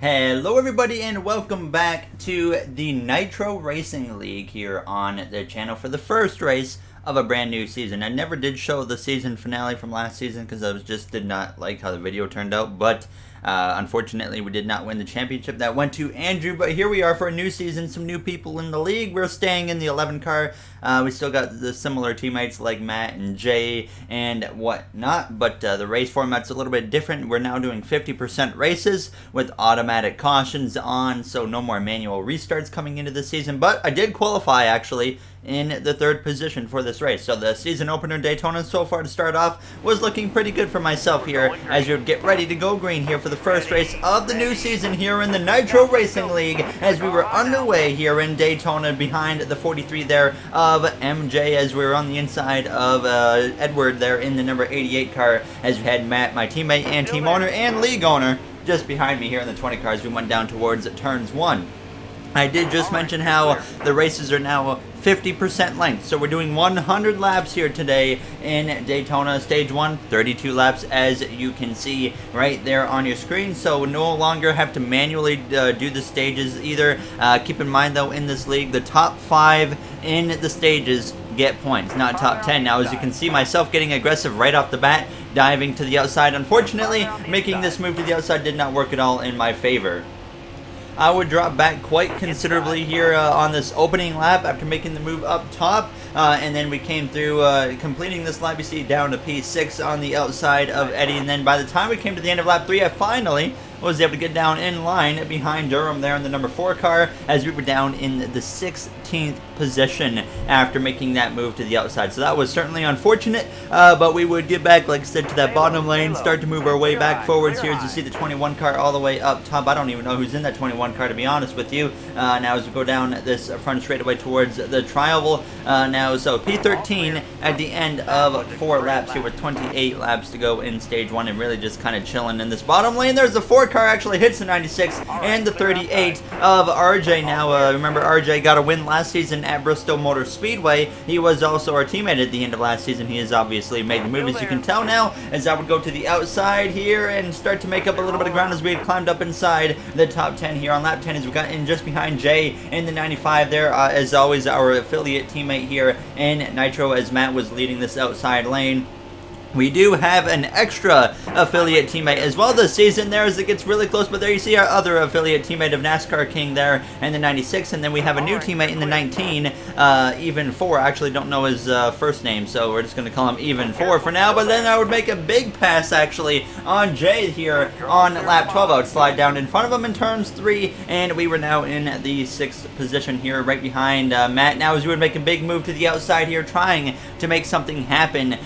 Hello everybody and welcome back to the Nitro Racing League here on the channel for the first race of a brand new season. I never did show the season finale from last season because I just did not like how the video turned out, but unfortunately we did not win the championship. That went to Andrew, but here we are for a new season, some new people in the league. We're staying in the 11 car. We still got the similar teammates like Matt and Jay and whatnot, but the race format's a little bit different. We're now doing 50% races with automatic cautions on, so no more manual restarts coming into the season, but I did qualify actually in the 3rd position for this race. So the season opener Daytona so far to start off was looking pretty good for myself here as you would get ready to go green here for the first race of the new season here in the Nitro Racing League as we were underway here in Daytona behind the 43 there of MJ as we were on the inside of Edward there in the number 88 car as we had Matt, my teammate and team owner and league owner, just behind me here in the 20 cars. We went down towards turns 1. I did just mention how the races are now 50% length, so we're doing 100 laps here today in Daytona Stage 1, 32 laps as you can see right there on your screen, so no longer have to manually do the stages either. Keep in mind though, in this league, the top 5 in the stages get points, not top 10. Now as you can see, myself getting aggressive right off the bat, diving to the outside. Unfortunately, making this move to the outside did not work at all in my favor. I would drop back quite considerably here on this opening lap after making the move up top, and then we came through completing this lap, you see, down to P6 on the outside of Eddie, and then by the time we came to the end of lap 3, I finally was able to get down in line behind Durham there in the number 4 car as we were down in the 16th position after making that move to the outside. So that was certainly unfortunate, but we would get back, like I said, to that bottom lane, start to move our way back forwards here as you see the 21 car all the way up top. I don't even know who's in that 21 car, to be honest with you. Now as we go down this front straightaway towards the tri-oval now, so P13 at the end of 4 laps here with 28 laps to go in stage 1 and really just kind of chilling in this bottom lane. There's the 4 car actually hits the 96 and the 38 of RJ. Now remember, RJ got a win last season at Bristol Motor Speedway. He was also our teammate at the end of last season. He has obviously made the move, as you can tell now, as I would go to the outside here and start to make up a little bit of ground as we had climbed up inside the top 10 here on lap 10 as we got in just behind Jay in the 95 there, as always our affiliate teammate here in Nitro as Matt was leading this outside lane. We do have an extra affiliate teammate as well this season there as it gets really close, but there you see our other affiliate teammate of NASCAR King there in the 96, and then we have a new teammate in the 19, Even 4. I actually don't know his first name, so we're just going to call him Even 4 for now, but then I would make a big pass actually on Jay here on lap 12. I would slide down in front of him in turns 3, and we were now in the 6th position here right behind Matt. Now as we would make a big move to the outside here, trying to make something happen,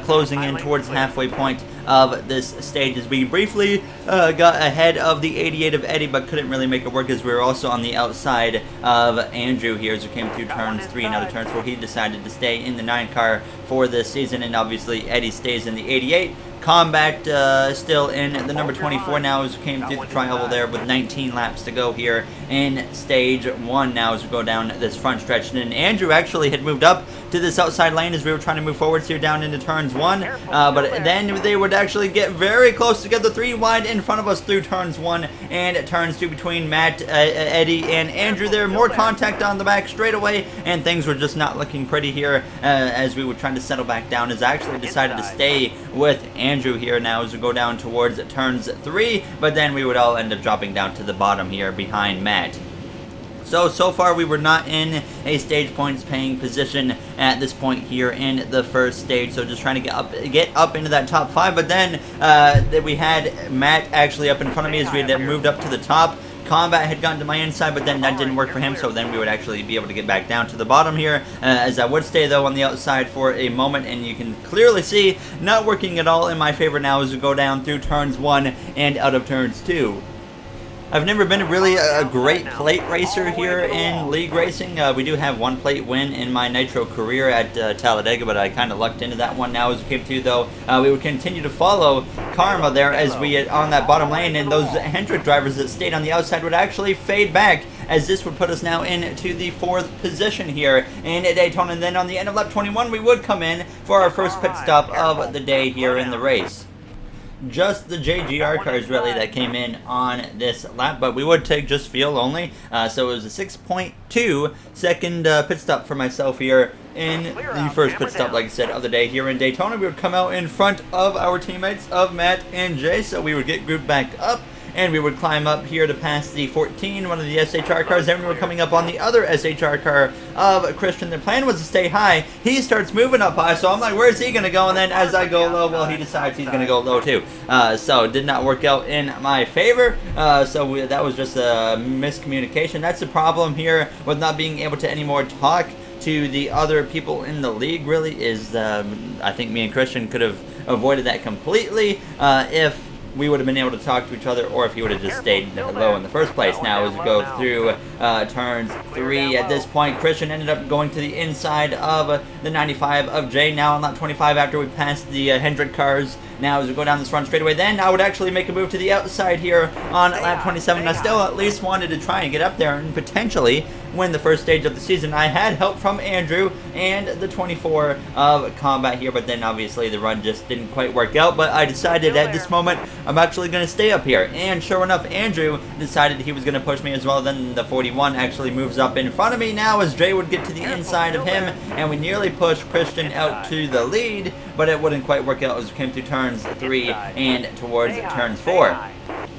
closing in towards the halfway point of this stage as we briefly got ahead of the 88 of Eddie, but couldn't really make it work as we were also on the outside of Andrew here as we came through turns 3 and out of turns 4. He decided to stay in the 9 car for this season, and obviously Eddie stays in the 88. Combat still in the number 24 now as we came through the tri-oval there with 19 laps to go here in stage 1 now as we go down this front stretch. And Andrew actually had moved up to this outside lane as we were trying to move forwards here down into turns 1, but then they would actually get very close together, 3 wide in front of us through turns 1 and turns 2 between Matt, Eddie, and Andrew there. More contact on the back straightaway, and things were just not looking pretty here as we were trying to settle back down as I actually decided to stay with Andrew here now as we go down towards turns 3, but then we would all end up dropping down to the bottom here behind Matt. So far we were not in a stage points paying position at this point here in the first stage, so just trying to get up into that top 5, but then we had Matt actually up in front of me as we had moved up to the top. Combat had gotten to my inside, but then that didn't work for him, so then we would actually be able to get back down to the bottom here, as I would stay though on the outside for a moment, and you can clearly see not working at all in my favor now as we go down through turns 1 and out of turns 2. I've never been really a great plate racer here in league racing. We do have 1 plate win in my Nitro career at Talladega, but I kind of lucked into that one now as we came through, though. We would continue to follow Karma there as we get on that bottom lane, and those Hendrick drivers that stayed on the outside would actually fade back, as this would put us now into the 4th position here in Daytona. And then on the end of lap 21, we would come in for our first pit stop of the day here in the race. just the JGR cars really that came in on this lap, but we would take just fuel only. So it was a 6.2 second pit stop for myself here in the first pit stop, like I said, of the day here in Daytona. We would come out in front of our teammates of Matt and Jay, so we would get grouped back up. And we would climb up here to pass the 14, one of the SHR cars. Then we were coming up on the other SHR car of Christian. The plan was to stay high. He starts moving up high, so I'm like, where's he going to go? And then as I go low, well, he decides he's going to go low too. So it did not work out in my favor. That was just a miscommunication. That's the problem here with not being able to anymore talk to the other people in the league, really, is I think me and Christian could have avoided that completely if we would have been able to talk to each other, or if he would have just stayed low in the first place. Now, as we go through turns 3, at this point, Christian ended up going to the inside of the 95 of Jay. Now on lap 25, after we passed the Hendrick cars. Now, as we go down this front straightaway, then I would actually make a move to the outside here on lap 27. I still at least wanted to try and get up there and potentially win the first stage of the season. I had help from Andrew and the 24 of Combat here, but then obviously the run just didn't quite work out. But I decided at this moment I'm actually going to stay up here, and sure enough, Andrew decided he was going to push me as well. Then the 41 actually moves up in front of me now as Jay would get to the inside of him, and we nearly pushed Christian out to the lead, but it wouldn't quite work out as we came through turns 3 and towards turns 4.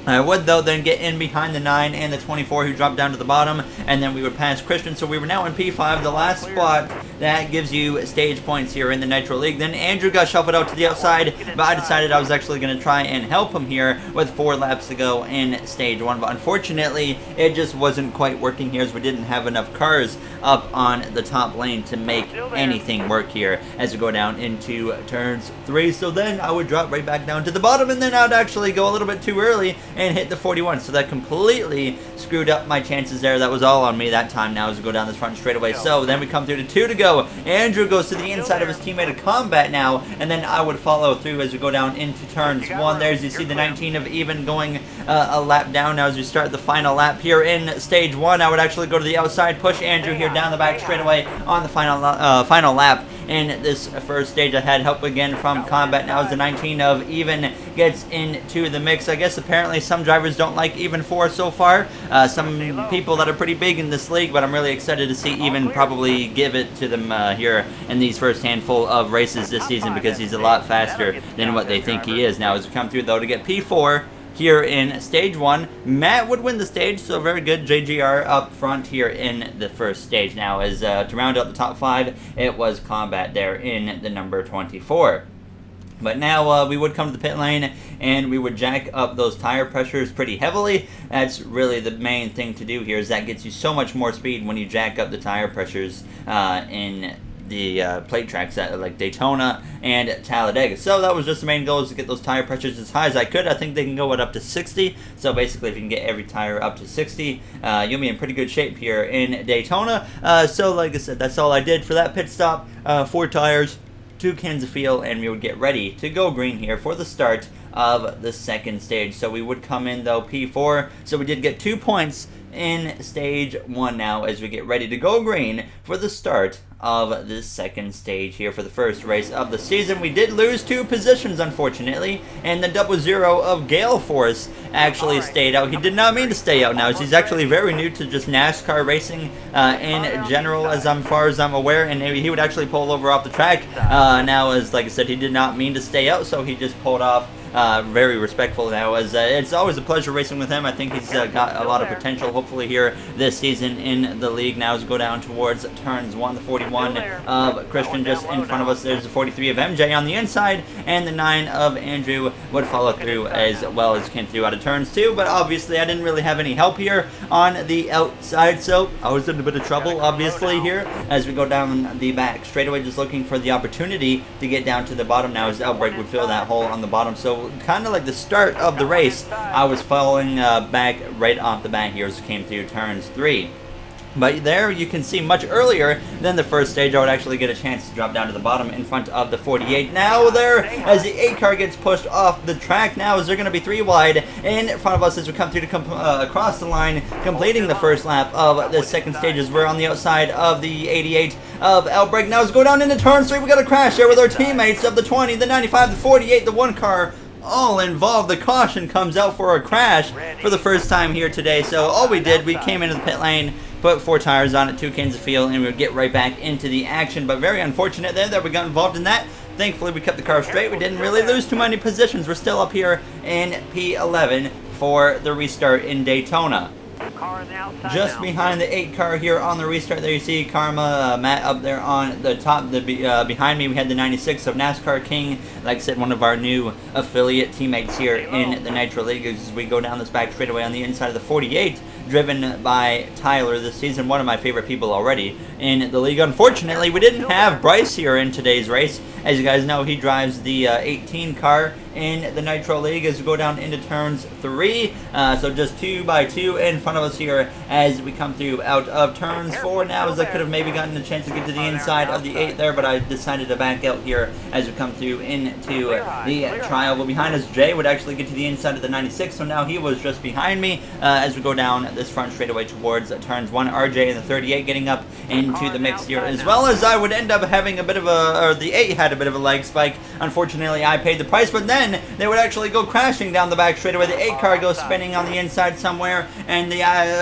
I would, though, then get in behind the 9 and the 24 who dropped down to the bottom, and then we would pass Christian, so we were now in P5, the last spot that gives you stage points here in the Nitro League. Then Andrew got shuffled out to the outside, but I decided I was actually going to try and help him here with 4 laps to go in stage 1, but unfortunately, it just wasn't quite working here as we didn't have enough cars up on the top lane to make anything work here as we go down into turns 3. So then I would drop right back down to the bottom, and then I'd actually go a little bit too early and hit the 41, so that completely screwed up my chances there. That was all on me that time now as we go down this front straightaway. So then we come through to 2 to go. Andrew goes to the inside of his teammate of Combat now, and then I would follow through as we go down into turns 1. There's, you see the 19 of Even going a lap down now as we start the final lap here in stage 1. I would actually go to the outside, push Andrew here down the back straightaway on the final lap. In this first stage, I had help again from Combat. Now as the 19 of Even gets into the mix. I guess apparently some drivers don't like Even 4 so far. Some people that are pretty big in this league, but I'm really excited to see Even probably give it to them here in these first handful of races this season, because he's a lot faster than what they think he is. Now as we come through, though, to get P4 here in stage 1, Matt would win the stage, so very good JGR up front here in the first stage. Now as to round out the top 5, it was Combat there in the number 24. But now we would come to the pit lane and we would jack up those tire pressures pretty heavily. That's really the main thing to do here, is that gets you so much more speed when you jack up the tire pressures in the plate tracks at like Daytona and Talladega. So that was just the main goal, is to get those tire pressures as high as I could. I think they can go up to 60. So basically, if you can get every tire up to 60, you'll be in pretty good shape here in Daytona. So like I said, that's all I did for that pit stop. 4 tires, 2 cans of fuel, and we would get ready to go green here for the start of the second stage. So we would come in, though, P4. So we did get 2 points in stage 1 now as we get ready to go green for the start of this second stage here for the first race of the season. We did lose 2 positions, unfortunately, and the 00 of Gale Force actually stayed out. He did not mean to stay out now. He's actually very new to just NASCAR racing in general, as far as I'm aware, and he would actually pull over off the track. Now, as like I said, he did not mean to stay out, so he just pulled off. Very respectful now, as it's always a pleasure racing with him. I think he's got a lot of potential, hopefully, here this season in the league. Now as we go down towards turns 1, the 41 of Christian just in front of us. There's the 43 of MJ on the inside, and the 9 of Andrew would follow through as well as came through out of turns 2. But obviously, I didn't really have any help here on the outside, so I was in a bit of trouble, obviously, here as we go down the back straightaway, just looking for the opportunity to get down to the bottom now, as Outbreak would fill that hole on the bottom. So kind of like the start of the race, I was following back right off the bat here as it came through turns 3. But there you can see much earlier than the first stage, I would actually get a chance to drop down to the bottom in front of the 48. Now there, as the 8 car gets pushed off the track, now is there going to be 3 wide in front of us as we come through to across the line, completing the first lap of the second stage as we're on the outside of the 88 of Outbreak. Now as we go down into turn 3, we got a crash there with our teammates of the 20, the 95, the 48, the 1 car all involved. The caution comes out for a crash for the first time here today. So all we did, we came into the pit lane, put 4 tires on it, 2 cans of fuel, and we would get right back into the action. But very unfortunate there that we got involved in that. Thankfully, we kept the car straight. We didn't really lose too many positions. We're still up here in P11 for the restart in Daytona. Just behind the 8 car here on the restart, there you see Karma, Matt up there on the top. Behind me, we had the 96 of NASCAR King. Like I said, one of our new affiliate teammates here in the Nitro League. As we go down this back straightaway on the inside of the 48, driven by Tyler this season, one of my favorite people already in the league. Unfortunately, we didn't have Bryce here in today's race. As you guys know, he drives the 18 car in the Nitro League as we go down into turns 3. So just 2 by 2 in front of us here as we come through out of turns 4 now, as I could have maybe gotten a chance to get to the inside of the 8 there, but I decided to back out here as we come through into the trial. But behind us, Jay would actually get to the inside of the 96, so now he was just behind me as we go down this front straightaway towards turns 1. RJ and the 38 getting up into the mix here, as well as I would end up having a bit of a, or the 8 had a bit of a leg spike. Unfortunately, I paid the price, but then they would actually go crashing down the back straightaway. The 8 car goes spinning on the inside somewhere, and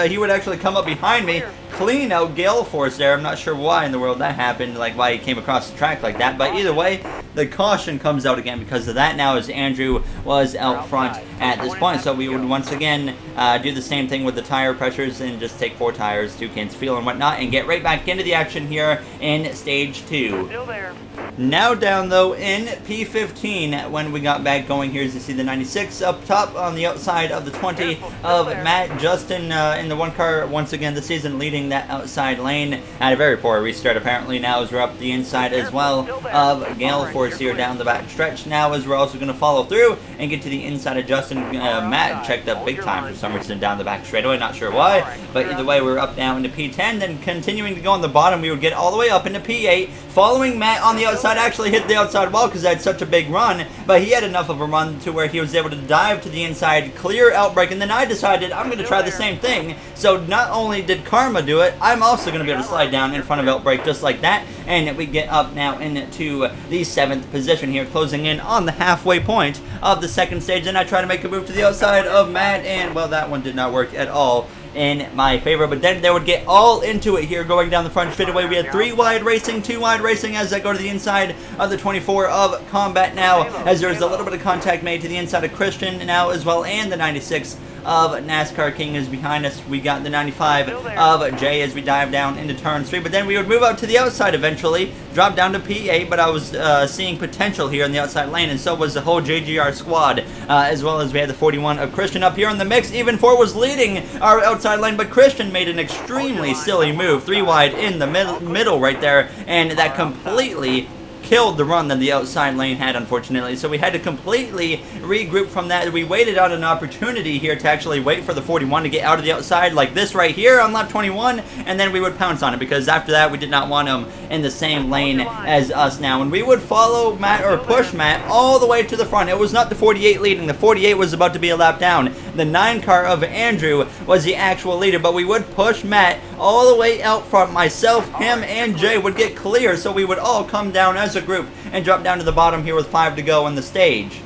he would actually come up behind me, clean out Gale Force there. I'm not sure why in the world that happened, like why he came across the track like that, but either way, the caution comes out again because of that now, as Andrew was out front at this point. So we would once again do the same thing with the tire pressures and just take 4 tires, 2 cans of fuel and whatnot, and get right back into the action here in stage 2. Still there. Now down though in P15 when we got back going here, as you see the 96 up top on the outside of the 20 of Matt. Justin in the 1 car once again this season leading that outside lane. Had a very poor restart apparently now as we're up the inside as well of Gale Force here down the back stretch now, as we're also going to follow through and get to the inside of Justin. Matt checked up big time for some reason down the back straightaway, not sure why, but either way we're up now into P10, then continuing to go on the bottom we would get all the way up into P8, following Matt on the outside. Actually hit the outside wall because I had such a big run, but he had enough of a run to where he was able to dive to the inside, clear outbreak, and then I decided I'm going to try the same thing. So not only did Karma do it, I'm also going to be able to slide down in front of outbreak just like that, and we get up now into the 7th position here, closing in on the halfway point of the 2nd stage. And I try to make a move to the outside of Matt, and well, that one did not work at all in my favor, but then they would get all into it here going down the front straightaway. We had 3 wide racing, 2 wide racing as I go to the inside of the 24 of Combat now, as there's a little bit of contact made to the inside of Christian now as well, and the 96 of NASCAR King is behind us. We got the 95 of Jay as we dive down into turn 3, but then we would move out to the outside eventually, drop down to P8, but I was seeing potential here in the outside lane, and so was the whole JGR squad, as well as we had the 41 of Christian up here in the mix. Even 4 was leading our outside lane, but Christian made an extremely silly move, 3 wide in the middle right there, and that completely killed the run that the outside lane had, unfortunately. So we had to completely regroup from that. We waited on an opportunity here to actually wait for the 41 to get out of the outside like this right here on lap 21, and then we would pounce on it, because after that we did not want him in the same lane as us now. And we would follow Matt, or push Matt, all the way to the front. It was not the 48 leading. The 48 was about to be a lap down. The 9 car of Andrew was the actual leader, but we would push Matt all the way out front. Myself, him, and Jay would get clear, so we would all come down as a group and drop down to the bottom here with 5 to go on the stage.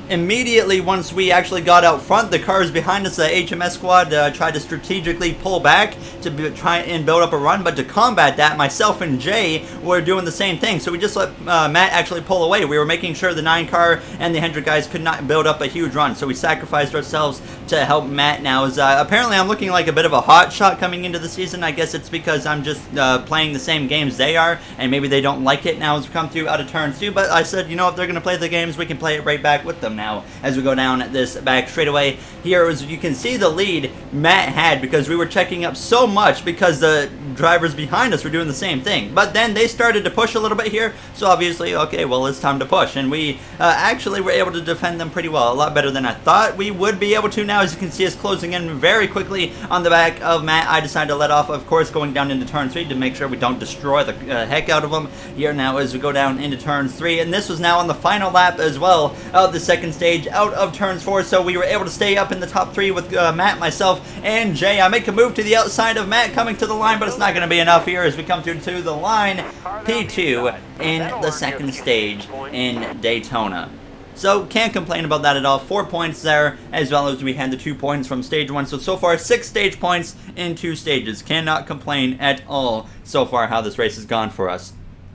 Immediately once we actually got out front, the cars behind us, the HMS squad, tried to strategically pull back to try and build up a run, but to combat that, myself and Jay were doing the same thing. So we just let Matt actually pull away. We were making sure the 9 car and the Hendrick guys could not build up a huge run, so we sacrificed ourselves to help Matt now. As apparently I'm looking like a bit of a hot shot coming into the season. I guess it's because I'm just playing the same games they are, and maybe they don't like it now as we come through out of turn 2, but I said, you know, if they're going to play the games, we can play it right back with them now as we go down this back straightaway. Here, as you can see, the lead Matt had, because we were checking up so much because the drivers behind us were doing the same thing. But then they started to push a little bit here, so obviously, okay, well, it's time to push. And we actually were able to defend them pretty well, a lot better than I thought we would be able to. Now, as you can see us closing in very quickly on the back of Matt, I decided to let off, of course, going down into turn 3 to make sure we don't destroy the heck out of them here now as we go down into turn 3. And this was now on the final lap as well of the 2nd stage out of turns 4, so we were able to stay up in the top 3 with Matt, myself, and Jay. I make a move to the outside of Matt coming to the line, but it's not going to be enough here as we come through to the line. P2 in the 2nd stage in Daytona. So can't complain about that at all. 4 points there, as well as we had the 2 points from stage 1. So far 6 stage points in 2 stages. Cannot complain at all so far how this race has gone for us.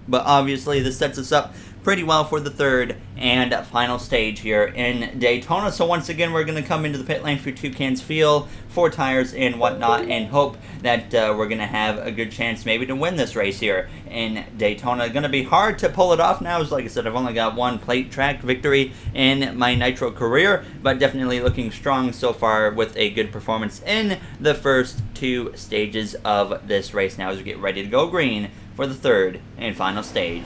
But obviously this sets us up pretty well for the third and final stage here in Daytona. So once again, we're going to come into the pit lane for Toucan's Fuel, 4 tires and whatnot, and hope that we're going to have a good chance maybe to win this race here in Daytona. Going to be hard to pull it off now, as like I said, I've only got 1 plate track victory in my Nitro career, but definitely looking strong so far with a good performance in the first 2 stages of this race. Now as we get ready to go green for the third and final stage.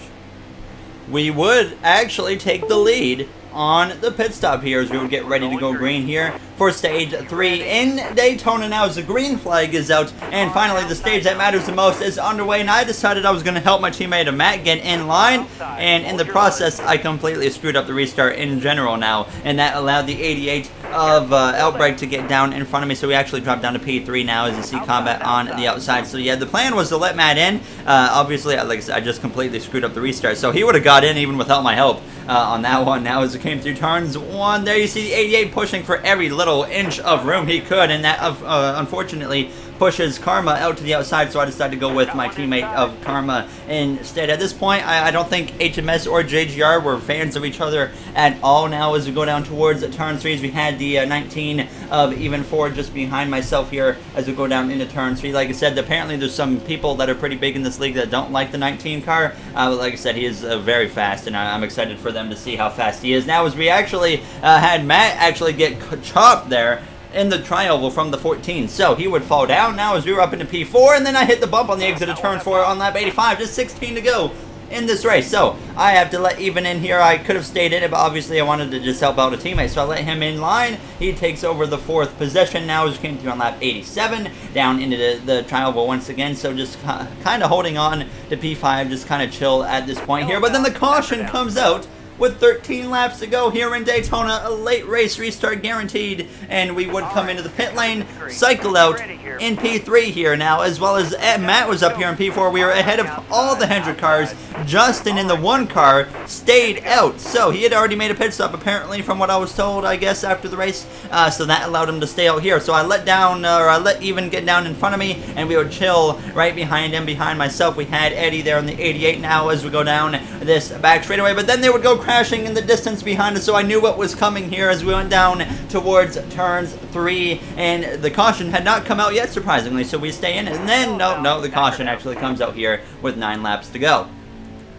We would actually take the lead on the pit stop here as we would get ready to go green here for stage 3 in Daytona now as the green flag is out, and finally the stage that matters the most is underway, and I decided I was going to help my teammate Matt get in line, and in the process I completely screwed up the restart in general now, and that allowed the 88 of Outbreak to get down in front of me, so we actually dropped down to P3 now as you see combat on the outside. So yeah, the plan was to let Matt in. Obviously, like I said, I just completely screwed up the restart, so he would have got in even without my help on that one. Now as it came through turns 1, there you see the 88 pushing for every little inch of room he could, and that unfortunately pushes Karma out to the outside, so I decided to go with my teammate of Karma instead. At this point, I don't think HMS or JGR were fans of each other at all. Now as we go down towards turn 3, as we had the 19 of Even 4 just behind myself here as we go down into turn 3. Like I said, apparently there's some people that are pretty big in this league that don't like the 19 car. But like I said, he is very fast, and I'm excited for them to see how fast he is. Now as we actually had Matt actually get chopped there in the tri-oval from the 14, so he would fall down now as we were up into P4, and then I hit the bump on the exit of turn 4 on lap 85, just 16 to go in this race. So I have to let Even in here. I could have stayed in it, but obviously I wanted to just help out a teammate, so I let him in line. He takes over the 4th position now as we came through on lap 87 down into the tri-oval once again. So just kind of holding on to P5, just kind of chill at this point here, but then the caution comes out with 13 laps to go here in Daytona. A late race restart guaranteed, and we would come into the pit lane, cycle out in P3 here now, as well as Matt was up here in P4. We were ahead of all the Hendrick cars. Justin in the 1 car stayed out, so he had already made a pit stop apparently from what I was told, I guess, after the race, so that allowed him to stay out here. So I let Even get down in front of me, and we would chill right behind him. Behind myself we had Eddie there on the 88 now as we go down this back straightaway, but then they would go crashing in the distance behind us, so I knew what was coming here as we went down towards turns 3, and the caution had not come out yet, surprisingly, so we stay in, and then no, the caution actually comes out here with 9 laps to go.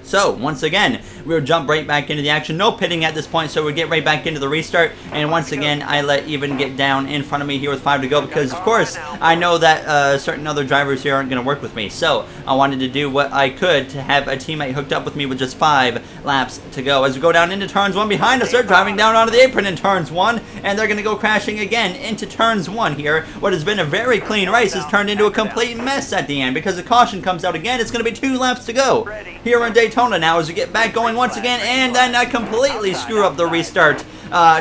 So, once again, we would jump right back into the action. No pitting at this point, so we get right back into the restart. And once again, I let Even get down in front of me here with 5 to go because, of course, I know that certain other drivers here aren't going to work with me. So, I wanted to do what I could to have a teammate hooked up with me with just 5 laps to go. As we go down into turns 1 behind us, they're driving down onto the apron in turns 1, and they're going to go crashing again into turns 1 here. What has been a very clean race has turned into a complete mess at the end because the caution comes out again. It's going to be 2 laps to go here in Daytona now as we get back going once again, and then I completely screw up the restart.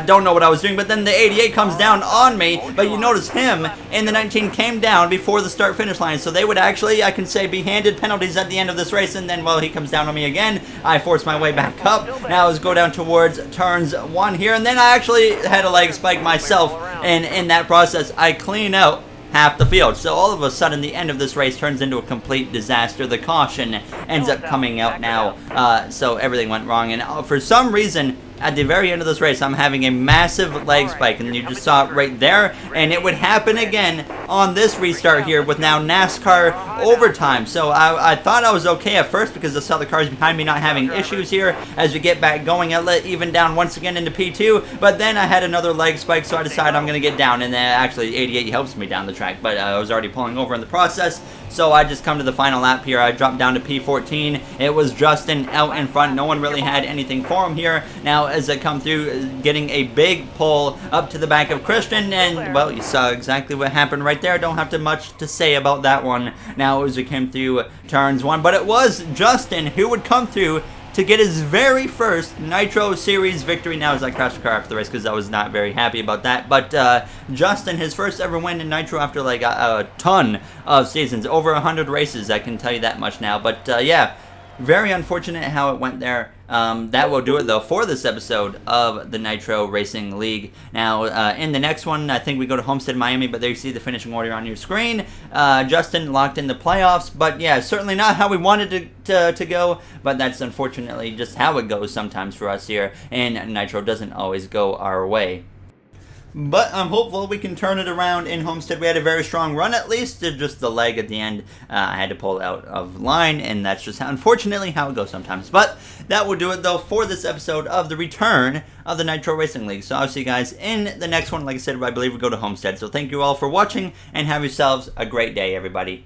Don't know what I was doing, but then the 88 comes down on me, but you notice him and the 19 came down before the start finish line, so they would actually, I can say, be handed penalties at the end of this race, and then, well, he comes down on me again. I force my way back up. Now let's go down towards turns 1 here, and then I actually had a leg spike myself, and in that process, I clean out half the field. So all of a sudden, the end of this race turns into a complete disaster. The caution ends up coming out now, so everything went wrong. And for some reason, at the very end of this race, I'm having a massive leg spike, and you just saw it right there, and it would happen again on this restart here with now NASCAR overtime. So I thought I was okay at first because I saw the cars behind me not having issues here. As we get back going, I let Even down once again into P2, but then I had another leg spike, so I decided I'm going to get down, and then actually 88 helps me down the track, but I was already pulling over in the process. So I just come to the final lap here. I dropped down to P14. It was Justin out in front. No one really had anything for him here. Now as I come through, getting a big pull up to the back of Christian, and well, you saw exactly what happened right there. Don't have much to say about that one now as we came through turns 1, but it was Justin who would come through to get his very first Nitro Series victory. Now as I crashed the car after the race because I was not very happy about that, but Justin, his first ever win in Nitro after like a ton of seasons, over 100 races, I can tell you that much now. But yeah, Very unfortunate how it went there. That will do it, though, for this episode of the Nitro Racing League. Now, in the next one, I think we go to Homestead, Miami, but there you see the finishing order on your screen. Justin locked in the playoffs, but yeah, certainly not how we wanted to go, but that's unfortunately just how it goes sometimes for us here, and Nitro doesn't always go our way. But I'm hopeful we can turn it around in Homestead. We had a very strong run, at least. Just the leg at the end, I had to pull out of line, and that's just unfortunately how it goes sometimes. But that will do it, though, for this episode of the return of the Nitro Racing League. So I'll see you guys in the next one. Like I said, I believe we go to Homestead. So thank you all for watching, and have yourselves a great day, everybody.